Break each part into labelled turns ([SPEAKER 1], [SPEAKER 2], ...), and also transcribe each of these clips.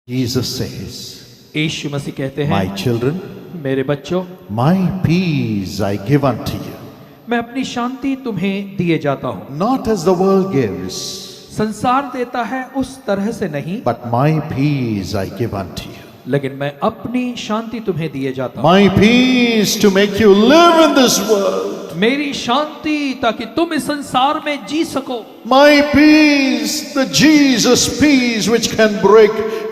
[SPEAKER 1] Jesus says,
[SPEAKER 2] यीशु मसीह कहते हैं,
[SPEAKER 1] my children,
[SPEAKER 2] मेरे बच्चों,
[SPEAKER 1] my peace I give unto you,
[SPEAKER 2] मैं अपनी शांति तुम्हें दिए जाता हूँ।
[SPEAKER 1] not as the world gives,
[SPEAKER 2] संसार देता है उस तरह से नहीं,
[SPEAKER 1] but my peace I give unto you.
[SPEAKER 2] लेकिन मैं अपनी शांति तुम्हें दिए जाता हूँ।
[SPEAKER 1] My peace to make you live in this world.
[SPEAKER 2] मेरी शांति ताकि तुम इस संसार में जी सको।
[SPEAKER 1] My peace, the Jesus peace which can break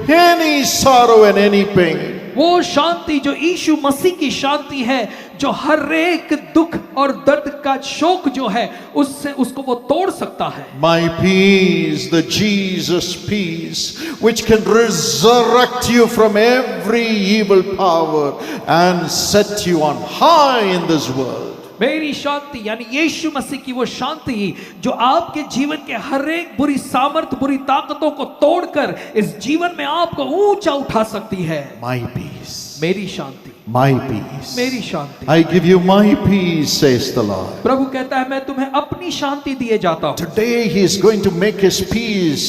[SPEAKER 1] any sorrow and any pain.
[SPEAKER 2] वो शांति जो यीशु मसीह की शांति है, जो हर एक दुख और दर्द का शोक जो है उससे उसको वो तोड़ सकता है।
[SPEAKER 1] My peace, the Jesus peace which can resurrect you from every evil power and set you on high in this world.
[SPEAKER 2] मेरी शांति यानी यीशु मसीह की वो शांति जो आपके जीवन के हर एक बुरी सामर्थ, बुरी ताकतों को तोड़कर इस जीवन में आपको ऊंचा उठा सकती है।
[SPEAKER 1] My peace,
[SPEAKER 2] मेरी शांति,
[SPEAKER 1] my peace.
[SPEAKER 2] मेरी शांति।
[SPEAKER 1] I give you my peace, says the Lord.
[SPEAKER 2] प्रभु कहता है मैं तुम्हें अपनी शांति दिए जाता हूँ।
[SPEAKER 1] Today he is going to make his peace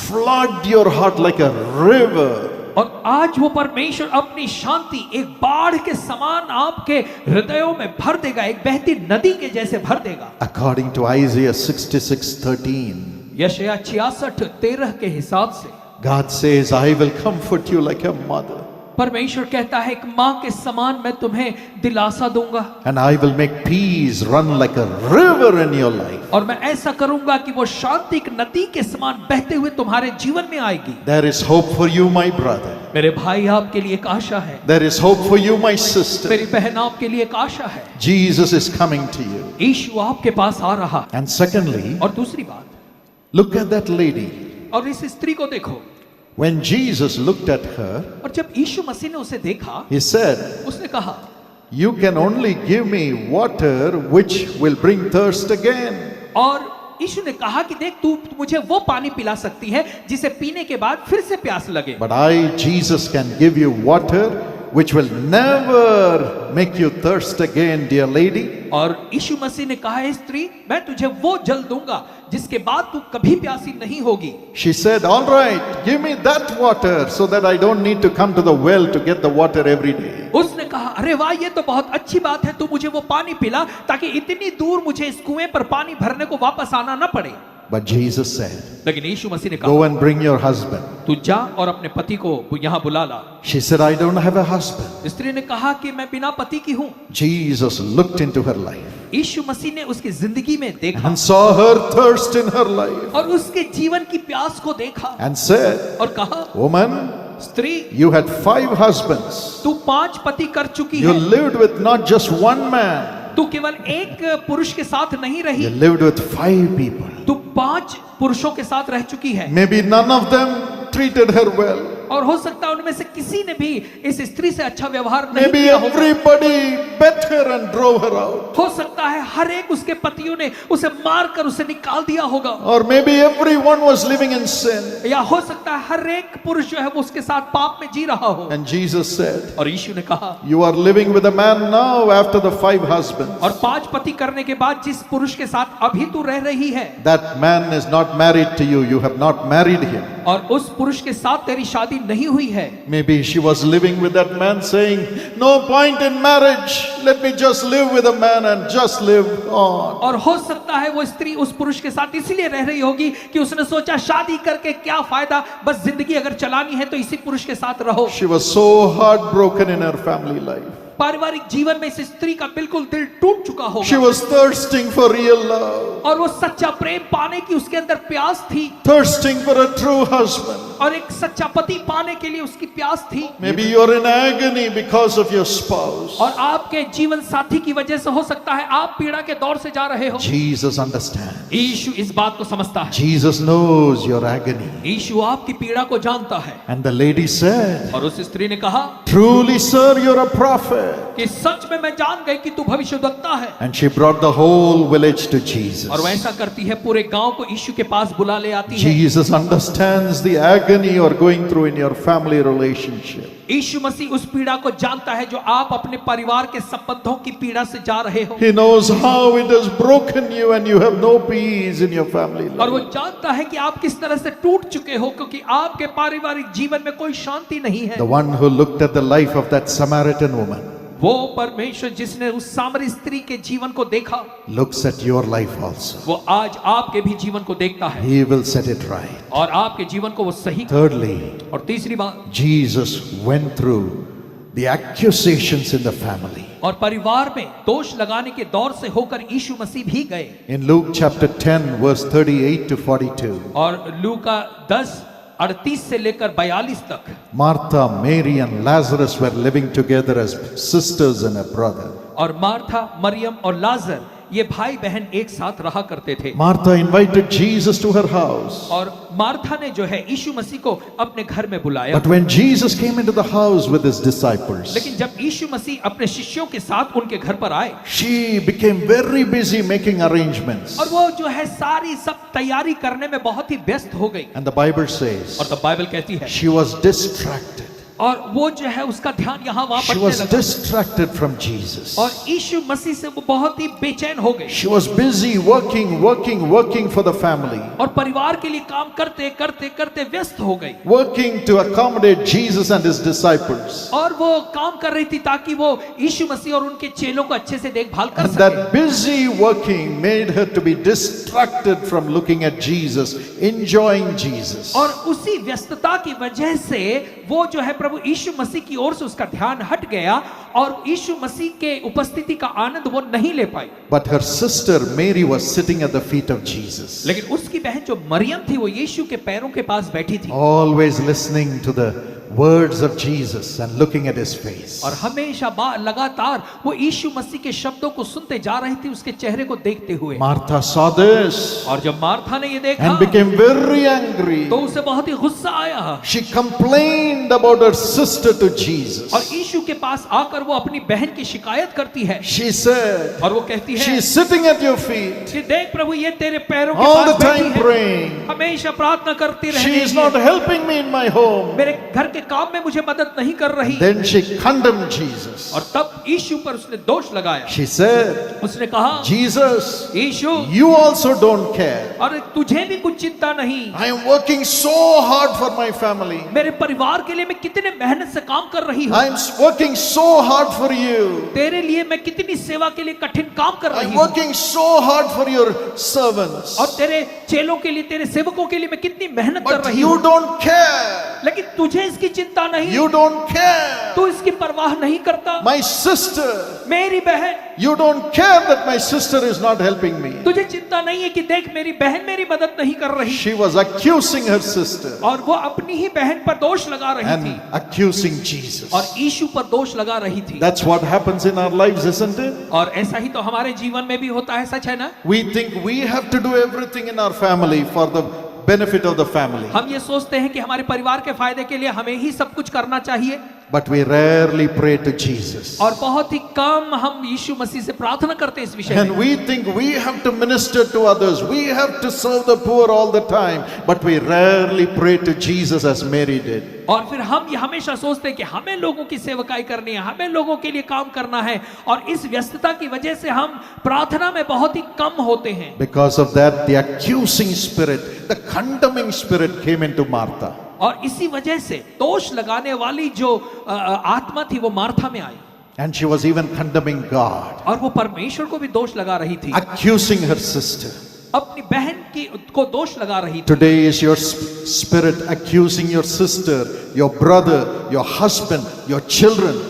[SPEAKER 1] flood your heart like a river.
[SPEAKER 2] और आज वो परमेश्वर अपनी शांति एक बाढ़ के समान आपके हृदयों में भर देगा, एक बहती नदी के जैसे भर देगा।
[SPEAKER 1] According to Isaiah 66:13,
[SPEAKER 2] यशायाह 66:13 के हिसाब से
[SPEAKER 1] God says, I will comfort you like a mother,
[SPEAKER 2] परमेश्वर कहता है एक माँ के समान मैं तुम्हें दिलासा दूंगा
[SPEAKER 1] and I will make peace run like a river in your life.
[SPEAKER 2] और मैं ऐसा करूंगा कि वो शांति एक नदी के समान बहते हुए तुम्हारे जीवन में आएगी।
[SPEAKER 1] There is hope for you, my brother.
[SPEAKER 2] मेरे भाई आपके लिए एक आशा है,
[SPEAKER 1] There is hope for you, my sister.
[SPEAKER 2] मेरी बहन आपके लिए एक आशा है।
[SPEAKER 1] Jesus is coming to you.
[SPEAKER 2] यीशु आपके पास आ रहा।
[SPEAKER 1] And secondly,
[SPEAKER 2] और दूसरी बात,
[SPEAKER 1] look at that lady.
[SPEAKER 2] और इस स्त्री को देखो।
[SPEAKER 1] When Jesus looked at her,
[SPEAKER 2] और जब यीशु मसीह ने उसे देखा,
[SPEAKER 1] he said,
[SPEAKER 2] उसने कहा,
[SPEAKER 1] you can only give me water which will bring thirst again.
[SPEAKER 2] और यीशु ने कहा कि देख तू मुझे वो पानी पिला सकती है जिसे पीने के बाद फिर से प्यास लगे।
[SPEAKER 1] But I, Jesus, can give you water which will never make you thirst again, dear lady.
[SPEAKER 2] और यीशु मसीह ने कहा है स्त्री, मैं तुझे वो जल दूंगा जिसके बाद तू कभी प्यासी नहीं होगी।
[SPEAKER 1] She said, all right, give me that water so that I don't need to come to the well to get the water every day.
[SPEAKER 2] उसने कहा, अरे वाह ये तो बहुत अच्छी बात है, तू मुझे वो पानी पिला ताकि इतनी दूर मुझे इस कुएं पर पानी भरने को वापस आना न पड़े।
[SPEAKER 1] But Jesus said,
[SPEAKER 2] लेकिन यीशु मसीह ने
[SPEAKER 1] go
[SPEAKER 2] कहा,
[SPEAKER 1] and bring your husband.
[SPEAKER 2] तू जा और अपने पति को यहाँ बुला ला।
[SPEAKER 1] She said, I don't have a husband.
[SPEAKER 2] स्त्री ने कहा कि मैं बिना पति की हूँ।
[SPEAKER 1] Jesus looked into her life
[SPEAKER 2] यीशु मसीह ने उसकी जिंदगी में देखा
[SPEAKER 1] and saw her thirst in her life
[SPEAKER 2] और उसके जीवन की प्यास को देखा
[SPEAKER 1] and said,
[SPEAKER 2] और कहा,
[SPEAKER 1] woman,
[SPEAKER 2] स्त्री
[SPEAKER 1] you had 5 husbands.
[SPEAKER 2] तू 5 पति कर चुकी
[SPEAKER 1] You
[SPEAKER 2] है,
[SPEAKER 1] lived with not just one man.
[SPEAKER 2] तू केवल एक पुरुष के साथ नहीं रही,
[SPEAKER 1] You lived with 5 people.
[SPEAKER 2] तू 5 पुरुषों के साथ रह चुकी है।
[SPEAKER 1] Maybe none of them treated her well.
[SPEAKER 2] और हो सकता है उनमें से किसी ने भी इस स्त्री से अच्छा व्यवहार नहीं
[SPEAKER 1] Maybe
[SPEAKER 2] किया होगा।
[SPEAKER 1] everybody bet her and drove her out.
[SPEAKER 2] हो सकता है हर एक उसके पतियों ने उसे मारकर उसे निकाल दिया होगा।
[SPEAKER 1] Or maybe everyone was living in sin.
[SPEAKER 2] या हो सकता है हर एक पुरुष जो है वो उसके साथ पाप में जी रहा हो।
[SPEAKER 1] And Jesus said,
[SPEAKER 2] और यीशु ने कहा,
[SPEAKER 1] you are living with a man now after the 5 husbands.
[SPEAKER 2] और 5 पति करने के बाद जिस पुरुष के साथ अभी तू रह रही है,
[SPEAKER 1] That man is not married to you. You have not married him.
[SPEAKER 2] और उस पुरुष के साथ तेरी शादी नहीं हुई है।
[SPEAKER 1] Maybe she was living with that man saying, no point in marriage. Let me just live with a man and just live on.
[SPEAKER 2] और हो सकता है वो स्त्री उस पुरुष के साथ इसलिए रह रही होगी कि उसने सोचा शादी करके क्या फायदा, बस जिंदगी अगर चलानी है तो इसी पुरुष के साथ रहो।
[SPEAKER 1] She was so heartbroken in her family life.
[SPEAKER 2] पारिवारिक जीवन में इस स्त्री का बिल्कुल दिल टूट चुका
[SPEAKER 1] She
[SPEAKER 2] होगा
[SPEAKER 1] was thirsting for real love,
[SPEAKER 2] और वो सच्चा प्रेम पाने की उसके अंदर प्यास थी
[SPEAKER 1] thirsting for a true husband.
[SPEAKER 2] और एक सच्चा पति पाने के लिए उसकी प्यास थी।
[SPEAKER 1] Maybe you're in agony because of your spouse.
[SPEAKER 2] और आपके जीवन साथी की वजह से हो सकता है आप पीड़ा के दौर से जा रहे हो।
[SPEAKER 1] Jesus understands.
[SPEAKER 2] यीशु इस बात को समझता है,
[SPEAKER 1] Jesus knows your agony.
[SPEAKER 2] यीशु आपकी पीड़ा को जानता है।
[SPEAKER 1] And the lady said,
[SPEAKER 2] और उस स्त्री ने कहा
[SPEAKER 1] truly, sir, you're a prophet.
[SPEAKER 2] कि सच में मैं जान गई कि तू भविष्यद्वक्ता है।
[SPEAKER 1] And she brought the whole village to Jesus.
[SPEAKER 2] और वैसा करती है, पूरे गांव को यीशु के पास बुला ले आती है।
[SPEAKER 1] Jesus understands the agony you're going through in your family relationship.
[SPEAKER 2] यीशु मसीह उस पीड़ा को जानता है जो आप अपने परिवार के संबंधों की पीड़ा से जा रहे हो।
[SPEAKER 1] He knows how it has broken you and you have no peace in your family
[SPEAKER 2] और वो
[SPEAKER 1] life.
[SPEAKER 2] जानता है कि आप किस तरह से टूट चुके हो, क्योंकि आपके पारिवारिक जीवन में कोई शांति नहीं है।
[SPEAKER 1] The one who looked at the life of that Samaritan woman
[SPEAKER 2] वो परमेश्वर जिसने उस सामरी स्त्री के जीवन को देखा,
[SPEAKER 1] looks at your life also.
[SPEAKER 2] वो आज आपके भी जीवन को देखता है
[SPEAKER 1] He will set it right.
[SPEAKER 2] और आपके जीवन को वो सही।
[SPEAKER 1] Thirdly,
[SPEAKER 2] और तीसरी बात,
[SPEAKER 1] Jesus went through the accusations in the family.
[SPEAKER 2] और परिवार में दोष लगाने के दौर से होकर यीशु मसीह भी गए।
[SPEAKER 1] In Luke chapter 10 verse 38 to 42,
[SPEAKER 2] और लूका 10:38 से लेकर 42 तक,
[SPEAKER 1] Martha, Mary and Lazarus were living together as sisters and a brother.
[SPEAKER 2] और मार्था, मरियम और लाजर ये भाई बहन एक साथ रहा करते थे।
[SPEAKER 1] Martha invited Jesus to her house.
[SPEAKER 2] और मार्था ने जो है यीशु मसीह को अपने घर में बुलाया।
[SPEAKER 1] But when Jesus came into the house with his disciples,
[SPEAKER 2] लेकिन जब यीशु मसीह अपने शिष्यों के साथ उनके घर पर आए,
[SPEAKER 1] she became very busy making arrangements.
[SPEAKER 2] और वो जो है सारी सब तैयारी करने में बहुत ही व्यस्त हो गई।
[SPEAKER 1] And the Bible says
[SPEAKER 2] और तब बाइबल कहती है,
[SPEAKER 1] she was distracted.
[SPEAKER 2] और वो जो है उसका ध्यान यहाँ वहां
[SPEAKER 1] She
[SPEAKER 2] बढ़ने
[SPEAKER 1] was
[SPEAKER 2] लगा,
[SPEAKER 1] distracted from Jesus.
[SPEAKER 2] और यीशु मसीह से वो बहुत ही बेचैन हो गई।
[SPEAKER 1] She was busy working for the family,
[SPEAKER 2] और परिवार के लिए काम करते करते करते व्यस्त हो गई।
[SPEAKER 1] working to accommodate Jesus and his disciples.
[SPEAKER 2] और वो काम कर रही थी ताकि वो यीशु मसीह और उनके चेलों को अच्छे से देखभाल कर
[SPEAKER 1] And
[SPEAKER 2] सके।
[SPEAKER 1] that busy working made her to be distracted from looking at Jesus, enjoying Jesus.
[SPEAKER 2] और उसी व्यस्तता की वजह से वो जो है प्रभु यीशु मसीह की ओर से उसका ध्यान हट गया और यीशु मसीह के उपस्थिति का आनंद वो नहीं ले पाई।
[SPEAKER 1] But her sister Mary was sitting at the feet of Jesus,
[SPEAKER 2] लेकिन उसकी बहन जो मरियम थी वो यीशु के पैरों के पास बैठी थी
[SPEAKER 1] always listening to the words of Jesus and looking at his face.
[SPEAKER 2] और हमेशा लगातार वो यीशु मसीह के शब्दों को सुनते जा रही थी, उसके चेहरे को देखते हुए।
[SPEAKER 1] Martha saw this
[SPEAKER 2] और जब मार्था ने ये देखा
[SPEAKER 1] and became very angry.
[SPEAKER 2] तो उसे बहुत ही गुस्सा आया
[SPEAKER 1] She complained about her sister to Jesus.
[SPEAKER 2] और यीशु के पास आकर वो अपनी बहन की शिकायत करती है।
[SPEAKER 1] She said,
[SPEAKER 2] और वो कहती है
[SPEAKER 1] she is sitting at your feet
[SPEAKER 2] कि देख प्रभु ये तेरे पैरों के
[SPEAKER 1] all
[SPEAKER 2] पास
[SPEAKER 1] the
[SPEAKER 2] बैठी
[SPEAKER 1] time
[SPEAKER 2] है,
[SPEAKER 1] praying.
[SPEAKER 2] हमेशा प्रार्थना करती
[SPEAKER 1] She
[SPEAKER 2] रहती
[SPEAKER 1] is
[SPEAKER 2] है,
[SPEAKER 1] not helping me in my home.
[SPEAKER 2] मेरे घर के काम में मुझे मदद नहीं कर रही।
[SPEAKER 1] Then she condemned Jesus.
[SPEAKER 2] और तब यीशु पर उसने दोष लगाया।
[SPEAKER 1] She said,
[SPEAKER 2] उसने कहा
[SPEAKER 1] Jesus,
[SPEAKER 2] Yeshu
[SPEAKER 1] you also don't care.
[SPEAKER 2] और तुझे भी कुछ चिंता नहीं,
[SPEAKER 1] I am working so hard for my family.
[SPEAKER 2] मेरे परिवार के लिए मैं कितने मेहनत से काम कर रही हूँ,
[SPEAKER 1] I am working so hard for you.
[SPEAKER 2] तेरे लिए मैं कितनी सेवा के लिए कठिन काम कर
[SPEAKER 1] I
[SPEAKER 2] रही
[SPEAKER 1] am
[SPEAKER 2] हूँ,
[SPEAKER 1] working so hard for your servants.
[SPEAKER 2] और तेरे चेलों के लिए, तेरे सेवकों के लिए मैं कितनी मेहनत कर
[SPEAKER 1] But
[SPEAKER 2] रही
[SPEAKER 1] you
[SPEAKER 2] हूँ,
[SPEAKER 1] don't care.
[SPEAKER 2] लेकिन तुझे इसकी चिंता नहीं,
[SPEAKER 1] You don't care.
[SPEAKER 2] तू इसकी परवाह नहीं करता।
[SPEAKER 1] My sister,
[SPEAKER 2] मेरी बहन,
[SPEAKER 1] you don't care that my sister is not helping me.
[SPEAKER 2] तुझे चिंता नहीं है कि देख मेरी बहन मेरी मदद नहीं कर रही।
[SPEAKER 1] She was accusing her sister
[SPEAKER 2] और वो अपनी ही बहन पर दोष लगा रही
[SPEAKER 1] and
[SPEAKER 2] थी
[SPEAKER 1] accusing Jesus.
[SPEAKER 2] और यीशु पर दोष लगा रही थी।
[SPEAKER 1] That's what happens in our lives, isn't it?
[SPEAKER 2] और ऐसा ही तो हमारे जीवन में भी होता है, सच है ना?
[SPEAKER 1] We think we have to do everything in our family for the benefit of the family.
[SPEAKER 2] हम ये सोचते हैं कि हमारे परिवार के फायदे के लिए हमें ही सब कुछ करना चाहिए,
[SPEAKER 1] But we rarely pray to Jesus.
[SPEAKER 2] और बहुत ही कम हम यीशु मसीह से प्रार्थना करते हैं इस विषय
[SPEAKER 1] And
[SPEAKER 2] में।
[SPEAKER 1] we think we have to minister to others. We have to serve the poor all the time. But we rarely pray to Jesus as Mary did.
[SPEAKER 2] और फिर हम ये हमेशा सोचते हैं कि हमें लोगों की सेवकाई करनी है, हमें लोगों के लिए काम करना है, और इस व्यस्तता की वजह से हम प्रार्थना में बहुत ही कम होते हैं।
[SPEAKER 1] Because of that, the accusing spirit, the condemning spirit came into Martha.
[SPEAKER 2] और इसी वजह से दोष लगाने वाली जो आत्मा थी वो मार्था में आई,
[SPEAKER 1] And she was even condemning God,
[SPEAKER 2] और वो परमेश्वर को भी दोष लगा रही थी,
[SPEAKER 1] accusing her sister.
[SPEAKER 2] अपनी बहन की को दोष लगा रही थी।
[SPEAKER 1] Today is your spirit accusing your sister, your brother, your husband, your children.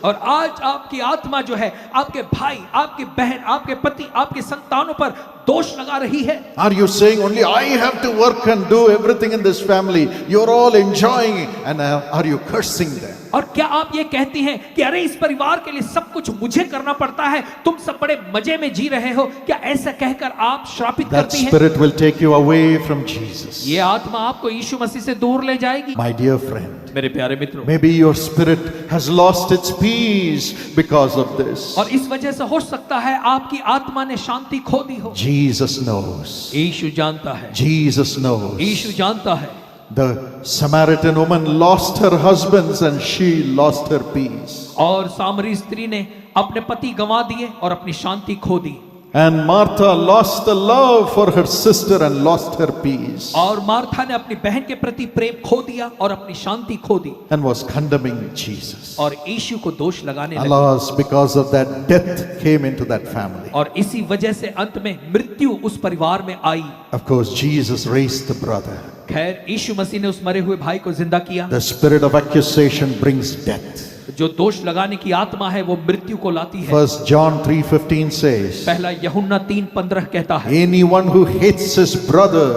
[SPEAKER 2] और आज आपकी आत्मा जो है आपके भाई, आपकी बहन, आपके पति, आपके संतानों पर दोष लगा रही है।
[SPEAKER 1] Are you saying only I have to work and do everything in this family? You're all enjoying it, and are you cursing them?
[SPEAKER 2] और क्या आप ये कहती हैं कि अरे इस परिवार के लिए सब कुछ मुझे करना पड़ता है, तुम सब बड़े मजे में जी रहे हो? क्या ऐसा कहकर आप श्रापित
[SPEAKER 1] That
[SPEAKER 2] करती हैं?
[SPEAKER 1] spirit will take you away from Jesus.
[SPEAKER 2] ये आत्मा आपको यीशु मसीह से दूर ले जाएगी।
[SPEAKER 1] My dear friend,
[SPEAKER 2] मेरे प्यारे मित्रों,
[SPEAKER 1] maybe your spirit has lost its peace because of this.
[SPEAKER 2] और इस वजह से हो सकता है आपकी आत्मा ने शांति खो दी हो।
[SPEAKER 1] Jesus knows.
[SPEAKER 2] यीशु जानता है,
[SPEAKER 1] Jesus knows.
[SPEAKER 2] यीशु जानता है।
[SPEAKER 1] The Samaritan woman lost her husbands and she lost her peace.
[SPEAKER 2] और सामरी स्त्री ने अपने पति गंवा दिए और अपनी शांति खो दी।
[SPEAKER 1] And Martha lost the love for her sister and lost her peace.
[SPEAKER 2] और मार्था ने अपनी बहन के प्रति प्रेम खो दिया और अपनी शांति खो दी
[SPEAKER 1] And was condemning Jesus.
[SPEAKER 2] और यीशु को दोष लगाने लगी।
[SPEAKER 1] Alas, because of that, death came into that family.
[SPEAKER 2] और इसी वजह से अंत में मृत्यु उस परिवार में आई।
[SPEAKER 1] Of course, Jesus raised the brother.
[SPEAKER 2] खैर यीशु मसीह ने उस मरे हुए भाई को जिंदा किया।
[SPEAKER 1] The spirit of accusation brings death.
[SPEAKER 2] जो दोष लगाने की आत्मा है वो मृत्यु को लाती है।
[SPEAKER 1] 1 John 3:15 says,
[SPEAKER 2] पहला यूहन्ना 3:15 कहता है,
[SPEAKER 1] anyone who hates his brother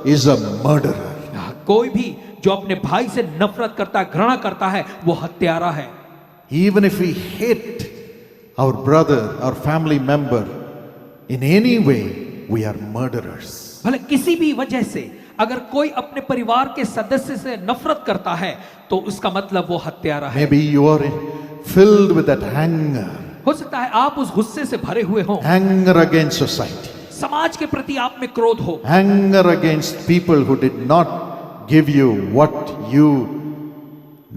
[SPEAKER 1] is a murderer.
[SPEAKER 2] कोई भी जो अपने भाई से नफरत करता है, घृणा करता है, वो हत्यारा है।
[SPEAKER 1] Even if we hate our brother or family member in any way, we are murderers.
[SPEAKER 2] भले किसी भी वजह से अगर कोई अपने परिवार के सदस्य से नफरत करता है तो उसका मतलब वो हत्यारा है।
[SPEAKER 1] Maybe you are filled with that anger,
[SPEAKER 2] हो सकता है आप उस गुस्से से भरे हुए हो,
[SPEAKER 1] anger against society,
[SPEAKER 2] समाज के प्रति आप में क्रोध हो,
[SPEAKER 1] anger against people who did not give you what you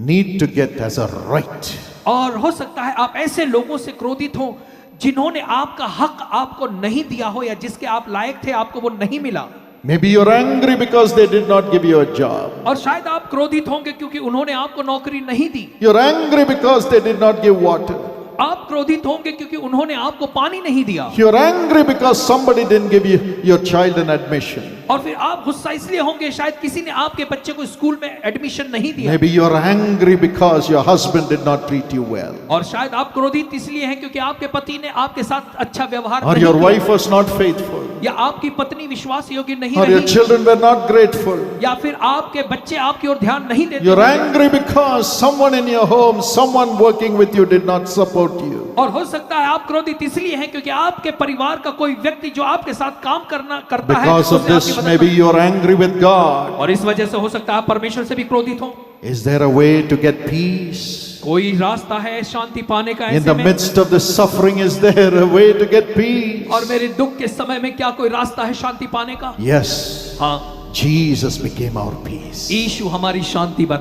[SPEAKER 1] need to get as a right.
[SPEAKER 2] और हो सकता है आप ऐसे लोगों से क्रोधित हो जिन्होंने आपका हक आपको नहीं दिया हो या जिसके आप लायक थे आपको वो नहीं मिला।
[SPEAKER 1] Maybe you're angry because they did not give you a job.
[SPEAKER 2] और शायद आप क्रोधित होंगे क्योंकि उन्होंने आपको नौकरी नहीं दी।
[SPEAKER 1] You're angry because they did not give water.
[SPEAKER 2] आप क्रोधित होंगे क्योंकि उन्होंने आपको पानी नहीं दिया।
[SPEAKER 1] You're angry because somebody didn't give you your child an admission.
[SPEAKER 2] और फिर आप गुस्सा इसलिए होंगे शायद किसी ने आपके बच्चे को स्कूल में एडमिशन नहीं दिया।
[SPEAKER 1] Maybe you're angry because your husband did not treat you well.
[SPEAKER 2] और शायद आप क्रोधित इसलिए हैं क्योंकि आपके पति ने आपके साथ अच्छा व्यवहार
[SPEAKER 1] Or
[SPEAKER 2] नहीं
[SPEAKER 1] your
[SPEAKER 2] किया।
[SPEAKER 1] wife was not faithful.
[SPEAKER 2] या आपकी पत्नी विश्वास योग्य नहीं
[SPEAKER 1] Or your
[SPEAKER 2] रही।
[SPEAKER 1] children were not grateful.
[SPEAKER 2] या फिर आपके बच्चे आपकी ओर ध्यान नहीं देते।
[SPEAKER 1] You're angry because someone in your home, someone working with you did not support you.
[SPEAKER 2] और हो सकता है आप क्रोधित इसलिए हैं क्योंकि आपके परिवार का कोई व्यक्ति जो आपके साथ काम करता है
[SPEAKER 1] Because of
[SPEAKER 2] उसने आपकी
[SPEAKER 1] this,
[SPEAKER 2] मदद
[SPEAKER 1] maybe
[SPEAKER 2] नहीं-
[SPEAKER 1] you're angry with God.
[SPEAKER 2] और इस वजह से हो सकता है आप परमेश्वर से भी क्रोधित हो।
[SPEAKER 1] Is there a way to get peace?
[SPEAKER 2] कोई रास्ता है शांति पाने का
[SPEAKER 1] In
[SPEAKER 2] ऐसे
[SPEAKER 1] the
[SPEAKER 2] में?
[SPEAKER 1] midst of the suffering, is there a way to get peace?
[SPEAKER 2] और मेरे दुख के समय में क्या कोई रास्ता है शांति पाने का?
[SPEAKER 1] Yes,
[SPEAKER 2] हाँ,
[SPEAKER 1] Jesus became our peace.
[SPEAKER 2] यीशु हमारी शांति बना।